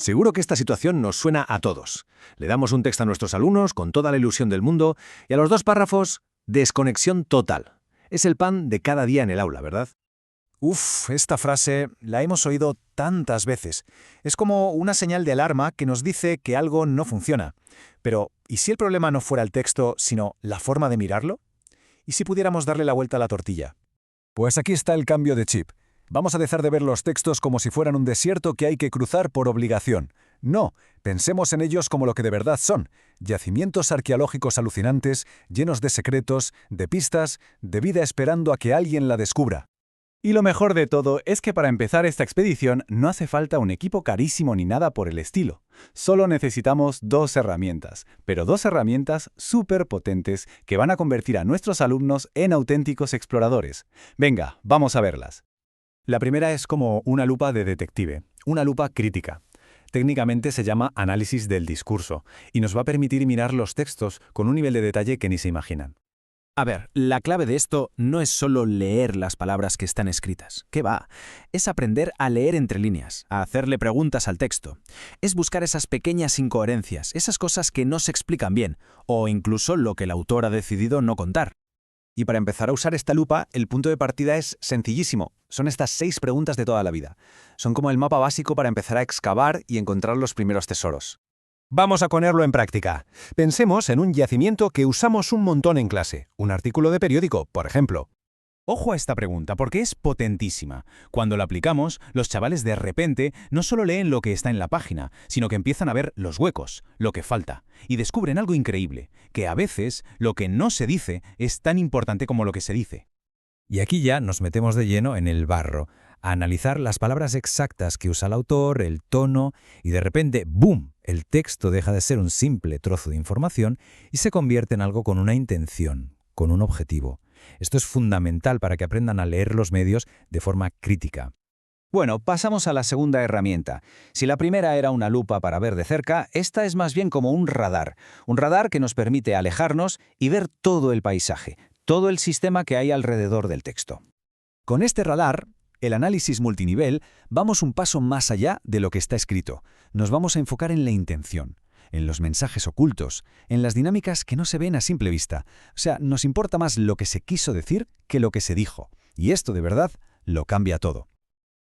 Seguro que esta situación nos suena a todos. Le damos un texto a nuestros alumnos con toda la ilusión del mundo y a los 2 párrafos, desconexión total. Es el pan de cada día en el aula, ¿verdad? Uf, esta frase la hemos oído tantas veces. Es como una señal de alarma que nos dice que algo no funciona. Pero, ¿y si el problema no fuera el texto, sino la forma de mirarlo? ¿Y si pudiéramos darle la vuelta a la tortilla? Pues aquí está el cambio de chip. Vamos a dejar de ver los textos como si fueran un desierto que hay que cruzar por obligación. No, pensemos en ellos como lo que de verdad son: yacimientos arqueológicos alucinantes, llenos de secretos, de pistas, de vida esperando a que alguien la descubra. Y lo mejor de todo es que para empezar esta expedición no hace falta un equipo carísimo ni nada por el estilo. Solo necesitamos 2 herramientas, pero 2 herramientas súper potentes que van a convertir a nuestros alumnos en auténticos exploradores. Venga, vamos a verlas. La primera es como una lupa de detective, una lupa crítica. Técnicamente se llama análisis del discurso y nos va a permitir mirar los textos con un nivel de detalle que ni se imaginan. A ver, la clave de esto no es solo leer las palabras que están escritas. ¿Qué va? Es aprender a leer entre líneas, a hacerle preguntas al texto. Es buscar esas pequeñas incoherencias, esas cosas que no se explican bien, o incluso lo que el autor ha decidido no contar. Y para empezar a usar esta lupa, el punto de partida es sencillísimo. Son estas 6 preguntas de toda la vida. Son como el mapa básico para empezar a excavar y encontrar los primeros tesoros. Vamos a ponerlo en práctica. Pensemos en un yacimiento que usamos un montón en clase, un artículo de periódico, por ejemplo. Ojo a esta pregunta, porque es potentísima. Cuando la aplicamos, los chavales de repente no solo leen lo que está en la página, sino que empiezan a ver los huecos, lo que falta, y descubren algo increíble, que a veces lo que no se dice es tan importante como lo que se dice. Y aquí ya nos metemos de lleno en el barro, a analizar las palabras exactas que usa el autor, el tono, y de repente, ¡boom!, el texto deja de ser un simple trozo de información y se convierte en algo con una intención, con un objetivo. Esto es fundamental para que aprendan a leer los medios de forma crítica. Bueno, pasamos a la segunda herramienta. Si la primera era una lupa para ver de cerca, esta es más bien como un radar que nos permite alejarnos y ver todo el paisaje, todo el sistema que hay alrededor del texto. Con este radar, el análisis multinivel, vamos un paso más allá de lo que está escrito. Nos vamos a enfocar en la intención, en los mensajes ocultos, en las dinámicas que no se ven a simple vista. O sea, nos importa más lo que se quiso decir que lo que se dijo. Y esto, de verdad, lo cambia todo.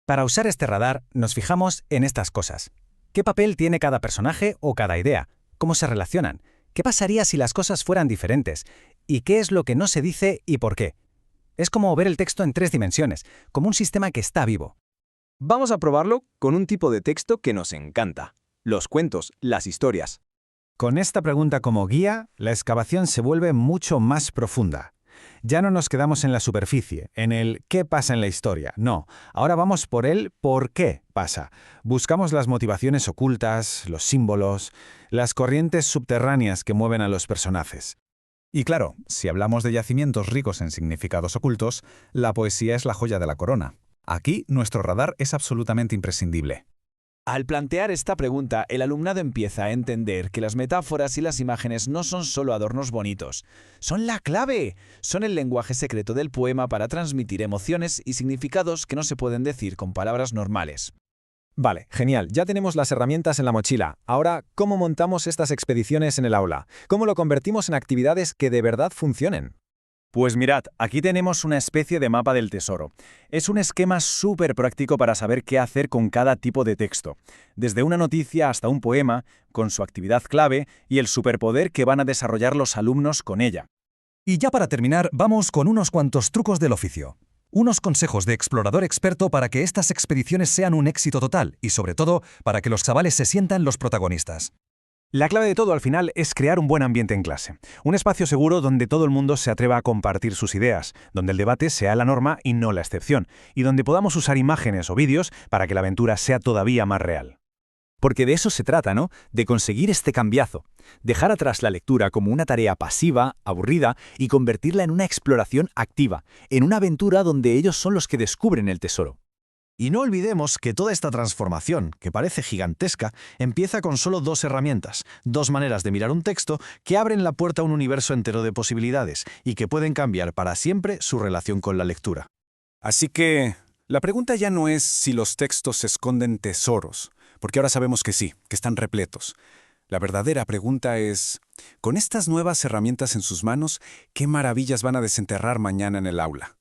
Para usar este radar, nos fijamos en estas cosas. ¿Qué papel tiene cada personaje o cada idea? ¿Cómo se relacionan? ¿Qué pasaría si las cosas fueran diferentes? ¿Y qué es lo que no se dice y por qué? Es como ver el texto en 3 dimensiones, como un sistema que está vivo. Vamos a probarlo con un tipo de texto que nos encanta: los cuentos, las historias. Con esta pregunta como guía, la excavación se vuelve mucho más profunda. Ya no nos quedamos en la superficie, en el qué pasa en la historia. No, ahora vamos por el por qué pasa. Buscamos las motivaciones ocultas, los símbolos, las corrientes subterráneas que mueven a los personajes. Y claro, si hablamos de yacimientos ricos en significados ocultos, la poesía es la joya de la corona. Aquí nuestro radar es absolutamente imprescindible. Al plantear esta pregunta, el alumnado empieza a entender que las metáforas y las imágenes no son solo adornos bonitos. Son la clave. Son el lenguaje secreto del poema para transmitir emociones y significados que no se pueden decir con palabras normales. Vale, genial, ya tenemos las herramientas en la mochila. Ahora, ¿cómo montamos estas expediciones en el aula? ¿Cómo lo convertimos en actividades que de verdad funcionen? Pues mirad, aquí tenemos una especie de mapa del tesoro. Es un esquema súper práctico para saber qué hacer con cada tipo de texto, desde una noticia hasta un poema, con su actividad clave y el superpoder que van a desarrollar los alumnos con ella. Y ya para terminar, vamos con unos cuantos trucos del oficio. Unos consejos de explorador experto para que estas expediciones sean un éxito total y, sobre todo, para que los chavales se sientan los protagonistas. La clave de todo al final es crear un buen ambiente en clase. Un espacio seguro donde todo el mundo se atreva a compartir sus ideas, donde el debate sea la norma y no la excepción, y donde podamos usar imágenes o vídeos para que la aventura sea todavía más real. Porque de eso se trata, ¿no? De conseguir este cambiazo. Dejar atrás la lectura como una tarea pasiva, aburrida, y convertirla en una exploración activa, en una aventura donde ellos son los que descubren el tesoro. Y no olvidemos que toda esta transformación, que parece gigantesca, empieza con solo 2 herramientas, 2 maneras de mirar un texto que abren la puerta a un universo entero de posibilidades y que pueden cambiar para siempre su relación con la lectura. Así que, La pregunta ya no es si los textos esconden tesoros, porque ahora sabemos que sí, que están repletos. La verdadera pregunta es, con estas nuevas herramientas en sus manos, ¿qué maravillas van a desenterrar mañana en el aula?